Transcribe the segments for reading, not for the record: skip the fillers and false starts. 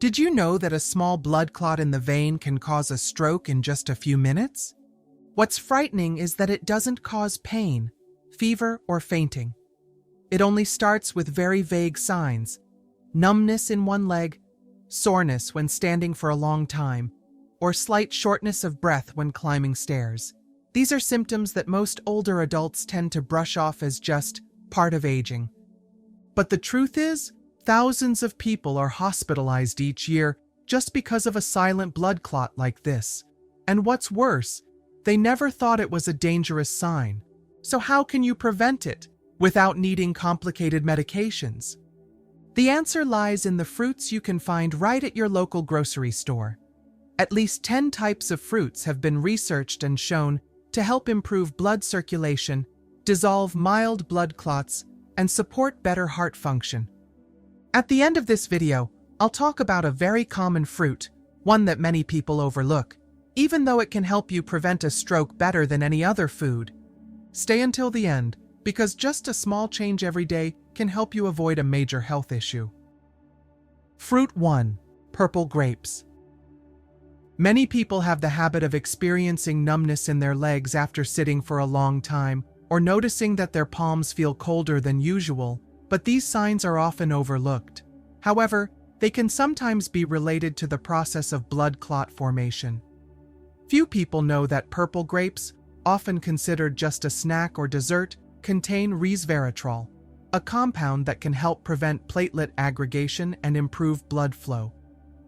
Did you know that a small blood clot in the vein can cause a stroke in just a few minutes? What's frightening is that it doesn't cause pain, fever, or fainting. It only starts with very vague signs: numbness in one leg, soreness when standing for a long time, or slight shortness of breath when climbing stairs. These are symptoms that most older adults tend to brush off as just part of aging. But the truth is, thousands of people are hospitalized each year just because of a silent blood clot like this. And what's worse, they never thought it was a dangerous sign. So how can you prevent it without needing complicated medications? The answer lies in the fruits you can find right at your local grocery store. At least 10 types of fruits have been researched and shown to help improve blood circulation, dissolve mild blood clots, and support better heart function. At the end of this video, I'll talk about a very common fruit, one that many people overlook, even though it can help you prevent a stroke better than any other food. Stay until the end, because just a small change every day can help you avoid a major health issue. Fruit 1. Purple grapes. Many people have the habit of experiencing numbness in their legs after sitting for a long time, or noticing that their palms feel colder than usual, but these signs are often overlooked. However, they can sometimes be related to the process of blood clot formation. Few people know that purple grapes, often considered just a snack or dessert, contain resveratrol, a compound that can help prevent platelet aggregation and improve blood flow.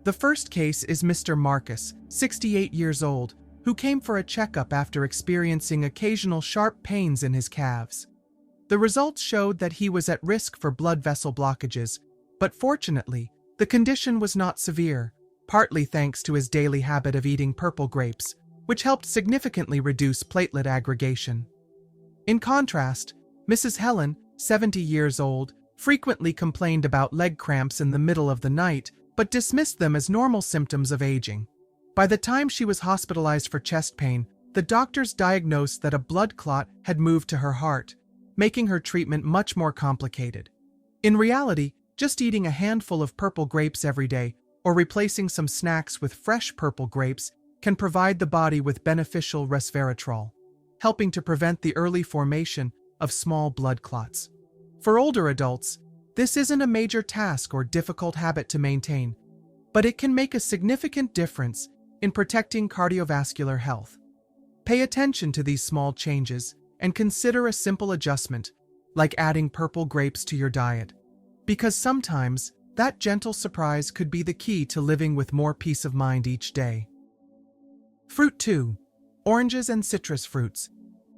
The first case is Mr. Marcus, 68 years old, who came for a checkup after experiencing occasional sharp pains in his calves. The results showed that he was at risk for blood vessel blockages, but fortunately, the condition was not severe, partly thanks to his daily habit of eating purple grapes, which helped significantly reduce platelet aggregation. In contrast, Mrs. Helen, 70 years old, frequently complained about leg cramps in the middle of the night, but dismissed them as normal symptoms of aging. By the time she was hospitalized for chest pain, the doctors diagnosed that a blood clot had moved to her heart, making her treatment much more complicated. In reality, just eating a handful of purple grapes every day, or replacing some snacks with fresh purple grapes, can provide the body with beneficial resveratrol, helping to prevent the early formation of small blood clots. For older adults, this isn't a major task or difficult habit to maintain, but it can make a significant difference in protecting cardiovascular health. Pay attention to these small changes and consider a simple adjustment, like adding purple grapes to your diet, because sometimes that gentle surprise could be the key to living with more peace of mind each day. Fruit 2. Oranges and citrus fruits.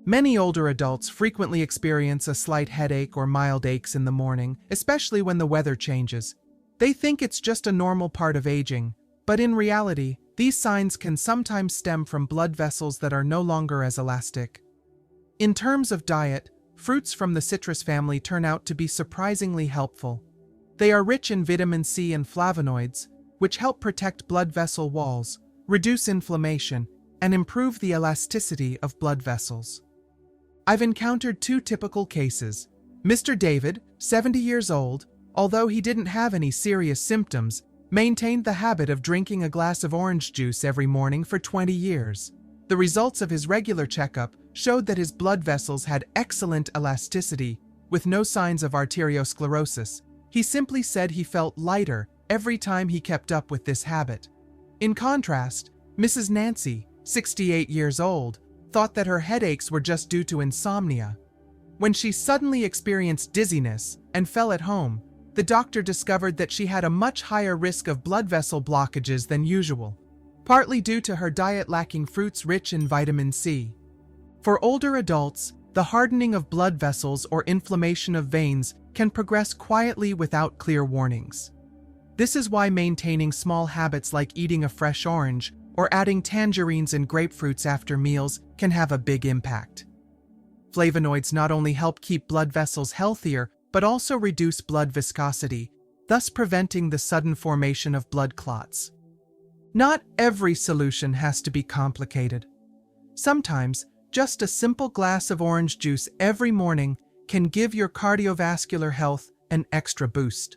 Many older adults frequently experience a slight headache or mild aches in the morning, especially when the weather changes. They think it's just a normal part of aging, but in reality, these signs can sometimes stem from blood vessels that are no longer as elastic. In terms of diet, fruits from the citrus family turn out to be surprisingly helpful. They are rich in vitamin C and flavonoids, which help protect blood vessel walls, reduce inflammation, and improve the elasticity of blood vessels. I've encountered two typical cases. Mr. David, 70 years old, although he didn't have any serious symptoms, maintained the habit of drinking a glass of orange juice every morning for 20 years. The results of his regular checkup showed that his blood vessels had excellent elasticity, with no signs of arteriosclerosis. He simply said he felt lighter every time he kept up with this habit. In contrast, Mrs. Nancy, 68 years old, thought that her headaches were just due to insomnia. When she suddenly experienced dizziness and fell at home, the doctor discovered that she had a much higher risk of blood vessel blockages than usual, partly due to her diet lacking fruits rich in vitamin C. For older adults, the hardening of blood vessels or inflammation of veins can progress quietly without clear warnings. This is why maintaining small habits like eating a fresh orange or adding tangerines and grapefruits after meals can have a big impact. Flavonoids not only help keep blood vessels healthier, but also reduce blood viscosity, thus preventing the sudden formation of blood clots. Not every solution has to be complicated. Sometimes, just a simple glass of orange juice every morning can give your cardiovascular health an extra boost.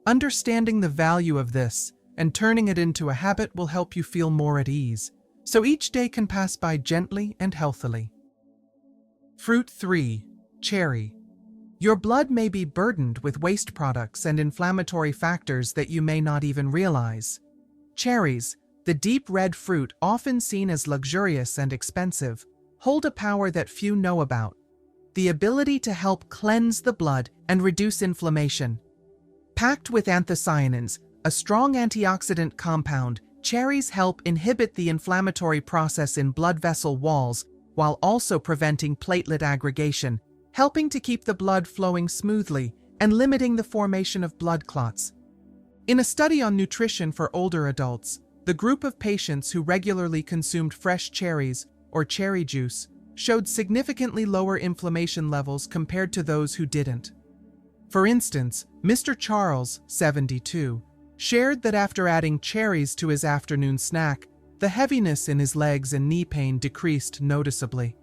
Understanding the value of this, and turning it into a habit will help you feel more at ease, so each day can pass by gently and healthily. Fruit 3. Cherry. Your blood may be burdened with waste products and inflammatory factors that you may not even realize. Cherries, the deep red fruit often seen as luxurious and expensive, hold a power that few know about: the ability to help cleanse the blood and reduce inflammation. Packed with anthocyanins, a strong antioxidant compound, cherries help inhibit the inflammatory process in blood vessel walls while also preventing platelet aggregation, helping to keep the blood flowing smoothly and limiting the formation of blood clots. In a study on nutrition for older adults, the group of patients who regularly consumed fresh cherries or cherry juice showed significantly lower inflammation levels compared to those who didn't. For instance, Mr. Charles, 72, shared that after adding cherries to his afternoon snack, the heaviness in his legs and knee pain decreased noticeably.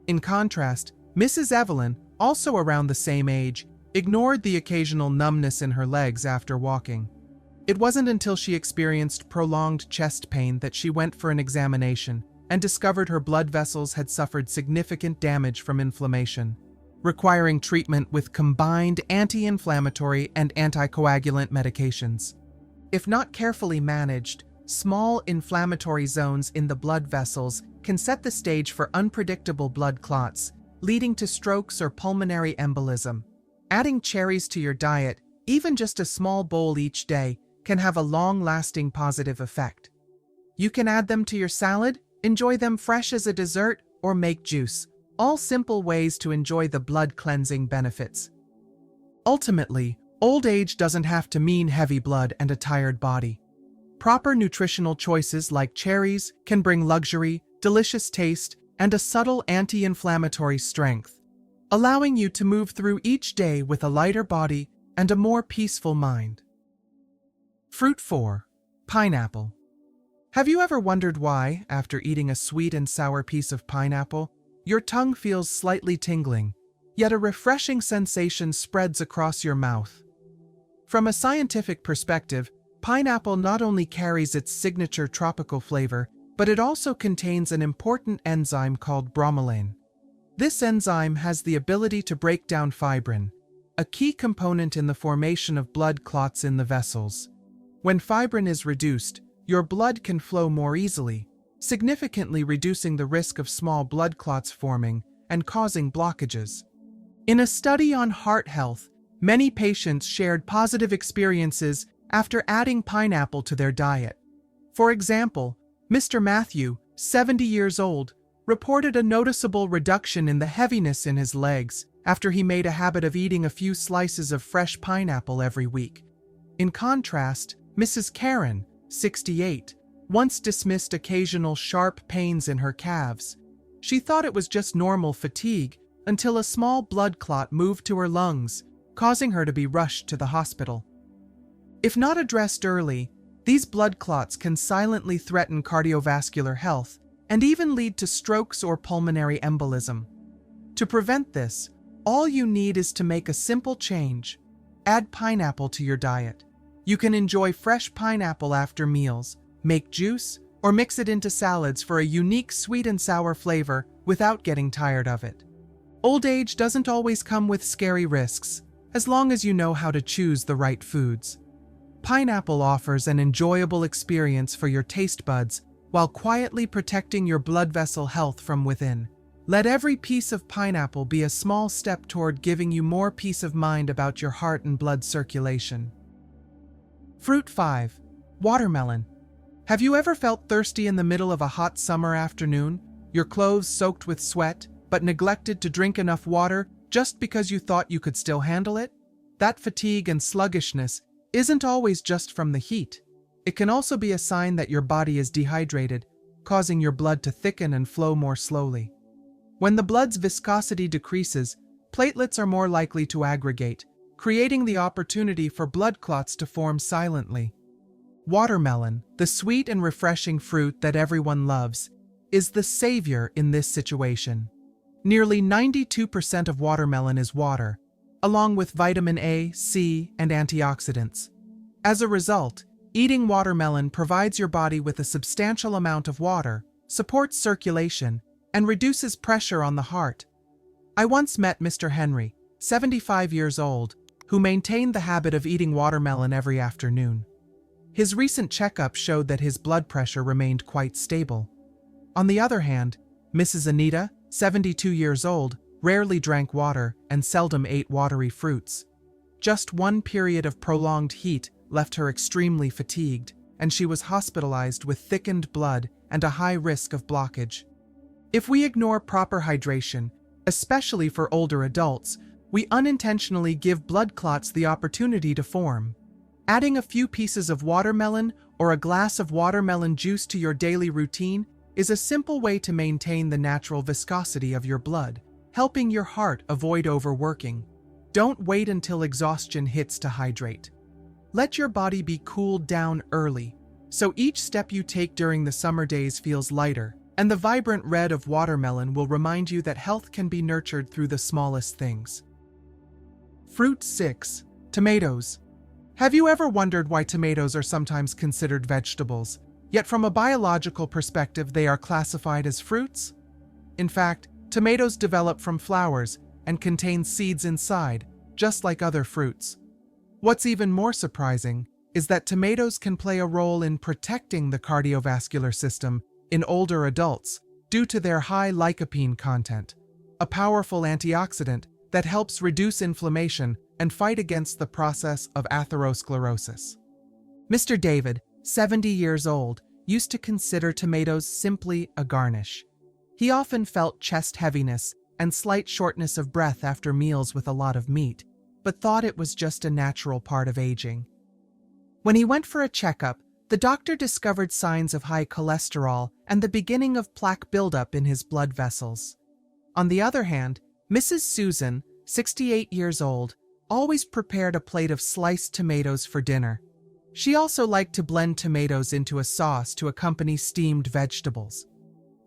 In contrast, Mrs. Evelyn, also around the same age, ignored the occasional numbness in her legs after walking. It wasn't until she experienced prolonged chest pain that she went for an examination and discovered her blood vessels had suffered significant damage from inflammation, requiring treatment with combined anti-inflammatory and anticoagulant medications. If not carefully managed, small inflammatory zones in the blood vessels can set the stage for unpredictable blood clots, leading to strokes or pulmonary embolism. Adding cherries to your diet, even just a small bowl each day, can have a long-lasting positive effect. You can add them to your salad, enjoy them fresh as a dessert, or make juice, all simple ways to enjoy the blood-cleansing benefits. Ultimately, old age doesn't have to mean heavy blood and a tired body. Proper nutritional choices like cherries can bring luxury, delicious taste, and a subtle anti-inflammatory strength, allowing you to move through each day with a lighter body and a more peaceful mind. Fruit 4. Pineapple. Have you ever wondered why, after eating a sweet and sour piece of pineapple, your tongue feels slightly tingling, yet a refreshing sensation spreads across your mouth? From a scientific perspective, pineapple not only carries its signature tropical flavor, but it also contains an important enzyme called bromelain. This enzyme has the ability to break down fibrin, a key component in the formation of blood clots in the vessels. When fibrin is reduced, your blood can flow more easily, significantly reducing the risk of small blood clots forming and causing blockages. In a study on heart health, many patients shared positive experiences after adding pineapple to their diet. For example, Mr. Matthew, 70 years old, reported a noticeable reduction in the heaviness in his legs after he made a habit of eating a few slices of fresh pineapple every week. In contrast, Mrs. Karen, 68, once dismissed occasional sharp pains in her calves. She thought it was just normal fatigue until a small blood clot moved to her lungs, causing her to be rushed to the hospital. If not addressed early, these blood clots can silently threaten cardiovascular health and even lead to strokes or pulmonary embolism. To prevent this, all you need is to make a simple change. Add pineapple to your diet. You can enjoy fresh pineapple after meals, make juice, or mix it into salads for a unique sweet and sour flavor without getting tired of it. Old age doesn't always come with scary risks, as long as you know how to choose the right foods. Pineapple offers an enjoyable experience for your taste buds while quietly protecting your blood vessel health from within. Let every piece of pineapple be a small step toward giving you more peace of mind about your heart and blood circulation. Fruit 5. Watermelon. Have you ever felt thirsty in the middle of a hot summer afternoon, your clothes soaked with sweat, but neglected to drink enough water just because you thought you could still handle it? That fatigue and sluggishness isn't always just from the heat. It can also be a sign that your body is dehydrated, causing your blood to thicken and flow more slowly. When the blood's viscosity decreases, platelets are more likely to aggregate, creating the opportunity for blood clots to form silently. Watermelon, the sweet and refreshing fruit that everyone loves, is the savior in this situation. Nearly 92% of watermelon is water, along with vitamin A, C, and antioxidants. As a result, Eating watermelon provides your body with a substantial amount of water, supports circulation, and reduces pressure on the heart. I once met Mr. Henry, 75 years old, who maintained the habit of eating watermelon every afternoon. His recent checkup showed that his blood pressure remained quite stable. On the other hand, Mrs. Anita, 72 years old, rarely drank water and seldom ate watery fruits. Just one period of prolonged heat left her extremely fatigued, and she was hospitalized with thickened blood and a high risk of blockage. If we ignore proper hydration, especially for older adults, we unintentionally give blood clots the opportunity to form. Adding a few pieces of watermelon or a glass of watermelon juice to your daily routine is a simple way to maintain the natural viscosity of your blood, helping your heart avoid overworking. Don't wait until exhaustion hits to hydrate. Let your body be cooled down early, so each step you take during the summer days feels lighter, and the vibrant red of watermelon will remind you that health can be nurtured through the smallest things. Fruit 6. Tomatoes. Have you ever wondered why tomatoes are sometimes considered vegetables, yet from a biological perspective they are classified as fruits? In fact, tomatoes develop from flowers and contain seeds inside, just like other fruits. What's even more surprising is that tomatoes can play a role in protecting the cardiovascular system in older adults due to their high lycopene content, a powerful antioxidant that helps reduce inflammation and fight against the process of atherosclerosis. Mr. David, 70 years old, used to consider tomatoes simply a garnish. He often felt chest heaviness and slight shortness of breath after meals with a lot of meat, but thought it was just a natural part of aging. When he went for a checkup, the doctor discovered signs of high cholesterol and the beginning of plaque buildup in his blood vessels. On the other hand, Mrs. Susan, 68 years old, always prepared a plate of sliced tomatoes for dinner. She also liked to blend tomatoes into a sauce to accompany steamed vegetables.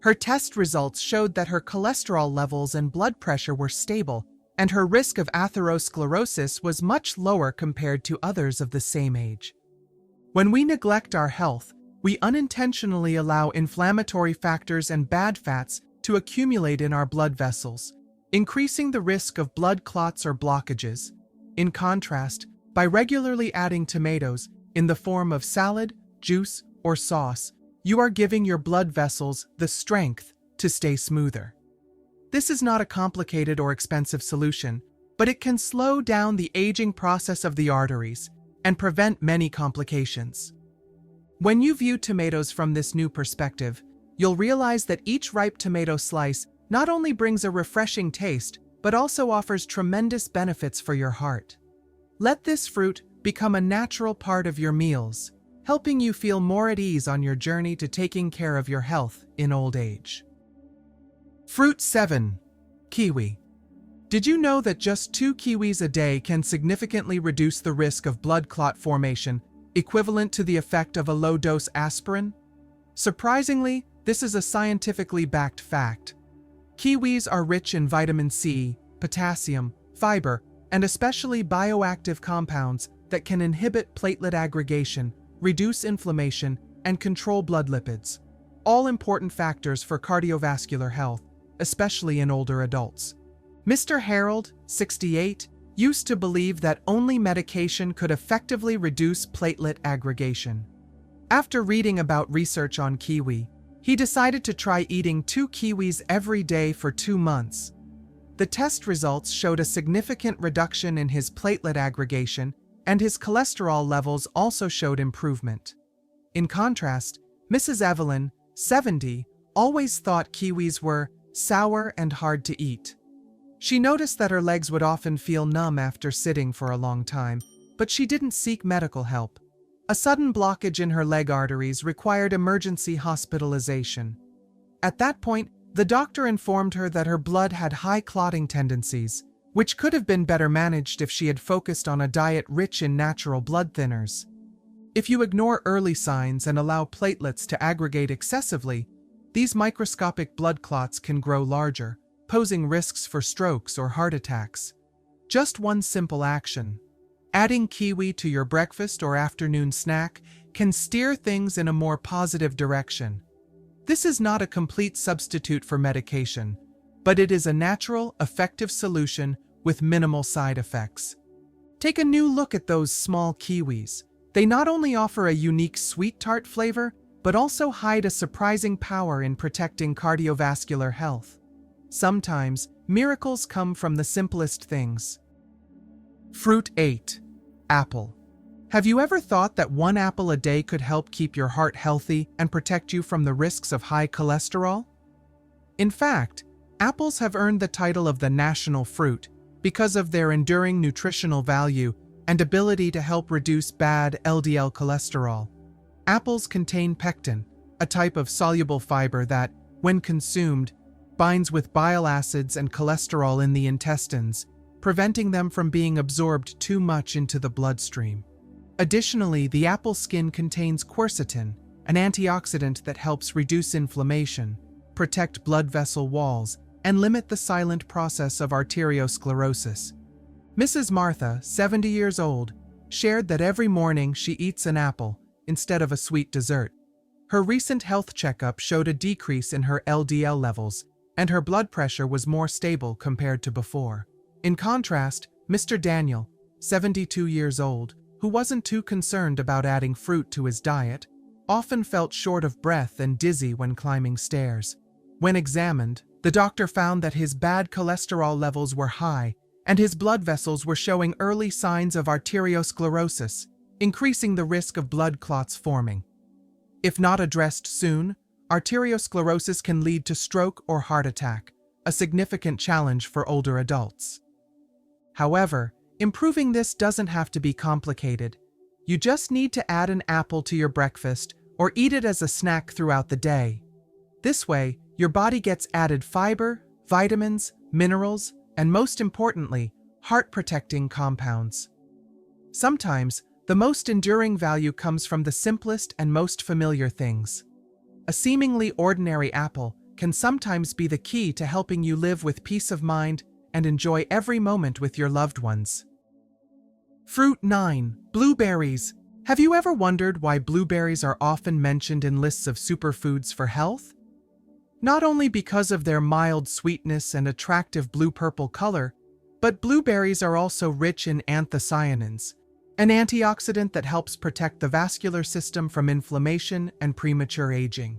Her test results showed that her cholesterol levels and blood pressure were stable, and her risk of atherosclerosis was much lower compared to others of the same age. When we neglect our health, we unintentionally allow inflammatory factors and bad fats to accumulate in our blood vessels, increasing the risk of blood clots or blockages. In contrast, by regularly adding tomatoes in the form of salad, juice, or sauce, you are giving your blood vessels the strength to stay smoother. This is not a complicated or expensive solution, but it can slow down the aging process of the arteries and prevent many complications. When you view tomatoes from this new perspective, you'll realize that each ripe tomato slice not only brings a refreshing taste, but also offers tremendous benefits for your heart. Let this fruit become a natural part of your meals, helping you feel more at ease on your journey to taking care of your health in old age. Fruit 7. Kiwi. Did you know that just 2 kiwis a day can significantly reduce the risk of blood clot formation, equivalent to the effect of a low-dose aspirin? Surprisingly, this is a scientifically backed fact. Kiwis are rich in vitamin C, potassium, fiber, and especially bioactive compounds that can inhibit platelet aggregation, reduce inflammation, and control blood lipids, all important factors for cardiovascular health, especially in older adults. Mr. Harold, 68, used to believe that only medication could effectively reduce platelet aggregation. After reading about research on kiwi, he decided to try eating 2 kiwis every day for 2 months. The test results showed a significant reduction in his platelet aggregation, and his cholesterol levels also showed improvement. In contrast, Mrs. Evelyn, 70, always thought kiwis were sour and hard to eat. She noticed that her legs would often feel numb after sitting for a long time, but she didn't seek medical help. A sudden blockage in her leg arteries required emergency hospitalization. At that point, the doctor informed her that her blood had high clotting tendencies, which could have been better managed if she had focused on a diet rich in natural blood thinners. If you ignore early signs and allow platelets to aggregate excessively, these microscopic blood clots can grow larger, posing risks for strokes or heart attacks. Just one simple action: adding kiwi to your breakfast or afternoon snack can steer things in a more positive direction. This is not a complete substitute for medication, but it is a natural, effective solution with minimal side effects. Take a new look at those small kiwis. They not only offer a unique sweet tart flavor, but also hide a surprising power in protecting cardiovascular health. Sometimes, miracles come from the simplest things. Fruit 8. Apple. Have you ever thought that one apple a day could help keep your heart healthy and protect you from the risks of high cholesterol? In fact, apples have earned the title of the national fruit because of their enduring nutritional value and ability to help reduce bad LDL cholesterol. Apples contain pectin, a type of soluble fiber that, when consumed, binds with bile acids and cholesterol in the intestines, preventing them from being absorbed too much into the bloodstream. Additionally, the apple skin contains quercetin, an antioxidant that helps reduce inflammation, protect blood vessel walls, and limit the silent process of arteriosclerosis. Mrs. Martha, 70 years old, shared that every morning she eats an apple instead of a sweet dessert. Her recent health checkup showed a decrease in her LDL levels, and her blood pressure was more stable compared to before. In contrast, Mr. Daniel, 72 years old, who wasn't too concerned about adding fruit to his diet, often felt short of breath and dizzy when climbing stairs. When examined, the doctor found that his bad cholesterol levels were high, and his blood vessels were showing early signs of arteriosclerosis, increasing the risk of blood clots forming. If not addressed soon, arteriosclerosis can lead to stroke or heart attack, a significant challenge for older adults. However, improving this doesn't have to be complicated. You just need to add an apple to your breakfast or eat it as a snack throughout the day. This way, your body gets added fiber, vitamins, minerals, and most importantly, heart-protecting compounds. Sometimes, the most enduring value comes from the simplest and most familiar things. A seemingly ordinary apple can sometimes be the key to helping you live with peace of mind and enjoy every moment with your loved ones. Fruit 9. Blueberries. Have you ever wondered why blueberries are often mentioned in lists of superfoods for health? Not only because of their mild sweetness and attractive blue-purple color, but blueberries are also rich in anthocyanins, an antioxidant that helps protect the vascular system from inflammation and premature aging.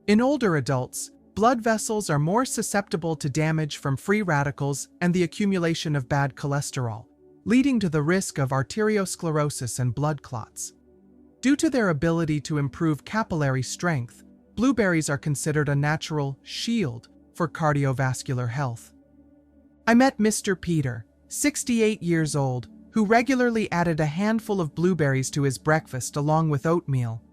In older adults, blood vessels are more susceptible to damage from free radicals and the accumulation of bad cholesterol, leading to the risk of arteriosclerosis and blood clots. Due to their ability to improve capillary strength, blueberries are considered a natural shield for cardiovascular health. I met Mr. Peter, 68 years old, who regularly added a handful of blueberries to his breakfast along with oatmeal.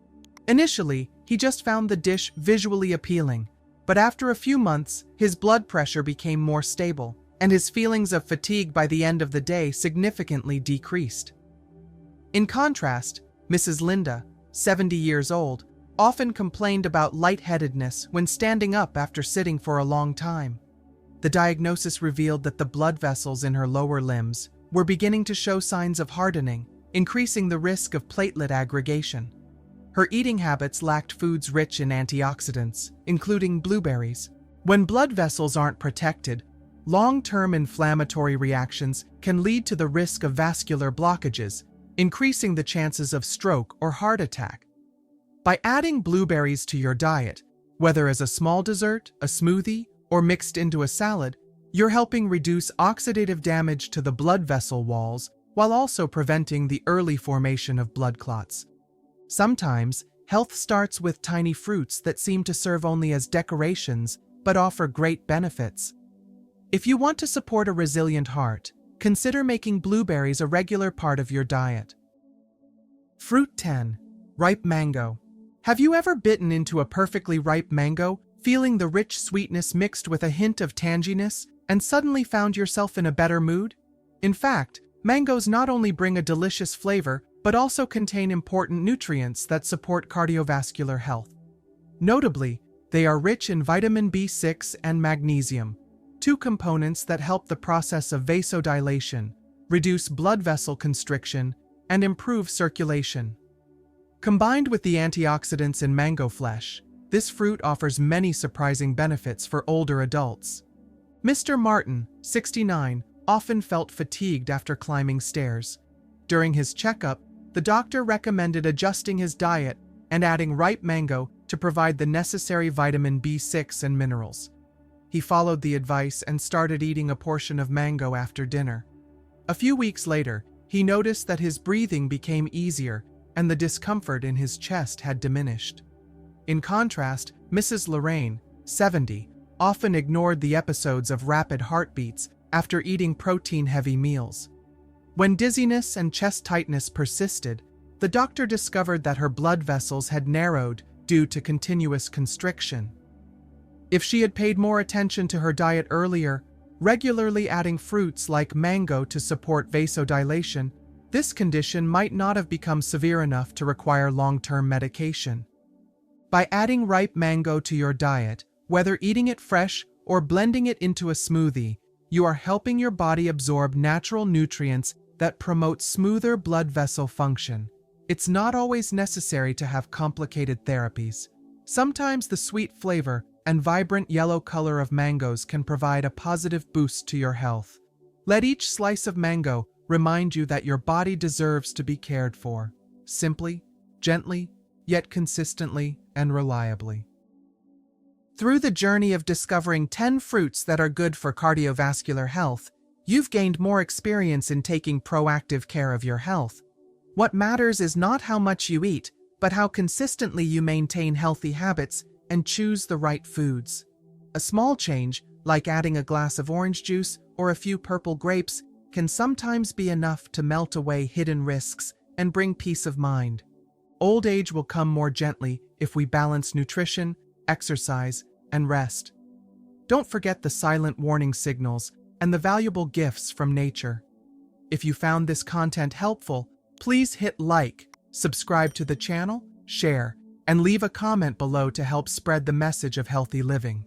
Initially, he just found the dish visually appealing, but after a few months, his blood pressure became more stable, and his feelings of fatigue by the end of the day significantly decreased. In contrast, Mrs. Linda, 70 years old, often complained about lightheadedness when standing up after sitting for a long time. The diagnosis revealed that the blood vessels in her lower limbs were beginning to show signs of hardening, increasing the risk of platelet aggregation. Her eating habits lacked foods rich in antioxidants, including blueberries. When blood vessels aren't protected, long-term inflammatory reactions can lead to the risk of vascular blockages, increasing the chances of stroke or heart attack. By adding blueberries to your diet, whether as a small dessert, a smoothie, or mixed into a salad, you're helping reduce oxidative damage to the blood vessel walls while also preventing the early formation of blood clots. Sometimes, health starts with tiny fruits that seem to serve only as decorations but offer great benefits. If you want to support a resilient heart, consider making blueberries a regular part of your diet. Fruit 10. Ripe mango. Have you ever bitten into a perfectly ripe mango, feeling the rich sweetness mixed with a hint of tanginess, and suddenly found yourself in a better mood? In fact, mangoes not only bring a delicious flavor, but also contain important nutrients that support cardiovascular health. Notably, they are rich in vitamin B6 and magnesium, two components that help the process of vasodilation, reduce blood vessel constriction, and improve circulation. Combined with the antioxidants in mango flesh, this fruit offers many surprising benefits for older adults. Mr. Martin, 69, often felt fatigued after climbing stairs. During his checkup, the doctor recommended adjusting his diet and adding ripe mango to provide the necessary vitamin B6 and minerals. He followed the advice and started eating a portion of mango after dinner. A few weeks later, he noticed that his breathing became easier and the discomfort in his chest had diminished. In contrast, Mrs. Lorraine, 70, often ignored the episodes of rapid heartbeats after eating protein-heavy meals. When dizziness and chest tightness persisted, the doctor discovered that her blood vessels had narrowed due to continuous constriction. If she had paid more attention to her diet earlier, regularly adding fruits like mango to support vasodilation, this condition might not have become severe enough to require long-term medication. By adding ripe mango to your diet, whether eating it fresh or blending it into a smoothie, you are helping your body absorb natural nutrients that promote smoother blood vessel function. It's not always necessary to have complicated therapies. Sometimes the sweet flavor and vibrant yellow color of mangoes can provide a positive boost to your health. Let each slice of mango remind you that your body deserves to be cared for, simply, gently, yet consistently and reliably. Through the journey of discovering 10 fruits that are good for cardiovascular health, you've gained more experience in taking proactive care of your health. What matters is not how much you eat, but how consistently you maintain healthy habits and choose the right foods. A small change, like adding a glass of orange juice or a few purple grapes, can sometimes be enough to melt away hidden risks and bring peace of mind. Old age will come more gently if we balance nutrition, exercise, and rest. Don't forget the silent warning signals and the valuable gifts from nature. If you found this content helpful, please hit like, subscribe to the channel, share, and leave a comment below to help spread the message of healthy living.